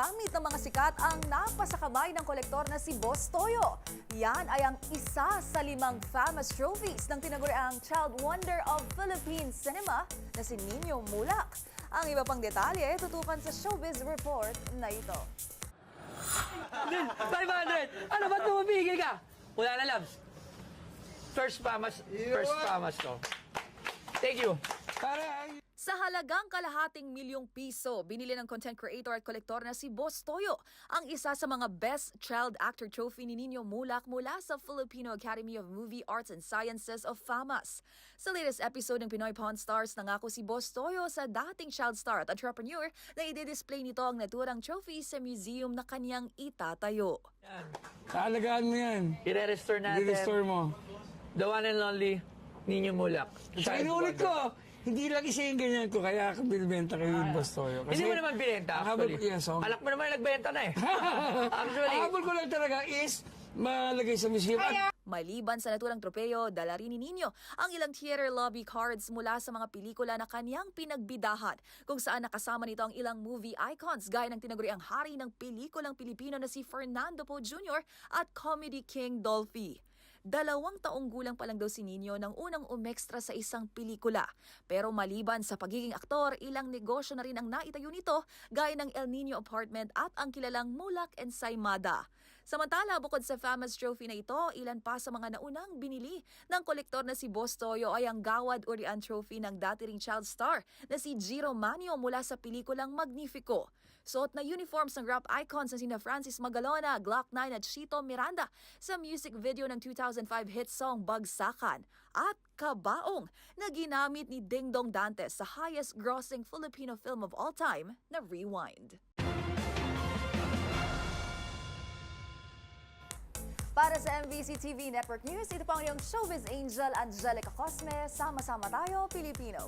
gamit ng mga sikat ang napasakamay ng kolektor na si Boss Toyo. Yan ay ang isa sa 5 famous trophies ng tinaguriang Child Wonder of Philippine Cinema na si Nino Mulak. Ang iba pang detalye tutukan sa Showbiz Report na ito. 500! Ano, ba't bumibigil ka? Wala na, Labs. First pamas to. Thank you. Sa halagang ₱250,000, binili ng content creator at kolektor na si Boss Toyo ang isa sa mga Best Child Actor Trophy ni Nino Mulak mula sa Filipino Academy of Movie Arts and Sciences of FAMAS. Sa latest episode ng Pinoy Pawn Stars, nangako si Boss Toyo sa dating child star at entrepreneur na i-display nito ang naturang trophy sa museum na kanyang itatayo. Yan. Kaalagaan mo yan. I-restore natin. I-restore mo. The one and only Nino Mulak. Sa inulit ko, hindi lang isa yung ganyan ko, kaya ako binibenta kay Boss Toyo. Hindi mo naman binenta, actually. Yes, so, Alak mo naman nagbenta na eh. Actually. ang habol ko lang talaga is malagay sa museum. At Maliban sa naturang tropeyo, dala rin ni Nino ang ilang theater lobby cards mula sa mga pelikula na kanyang pinagbidahan, kung saan nakasama nito ang ilang movie icons gaya ng tinaguriang hari ng pelikulang Pilipino na si Fernando Poe Jr. at Comedy King Dolphy. 2 taong gulang pa lang daw si Nino nang unang umextra sa isang pelikula. Pero maliban sa pagiging aktor, ilang negosyo na rin ang naitayo nito gaya ng El Nino Apartment at ang kilalang Mulak Ensaymada. Samantala, bukod sa famous trophy na ito, ilan pa sa mga naunang binili ng kolektor na si Boss Toyo ay ang Gawad Urian Trophy ng dati ring child star na si Giro Manio mula sa pelikulang Magnifico. Suot na uniforms ng rap icons na sina Francis Magalona, Glock 9 at Chito Miranda sa music video ng 2005 hit song Bagsakan, at kabaong na ginamit ni Ding Dong Dantes sa highest grossing Filipino film of all time na Rewind. Para sa MBC TV Network News, ito po ang iyong showbiz angel Angelica Cosme. Sama-sama tayo, Pilipino.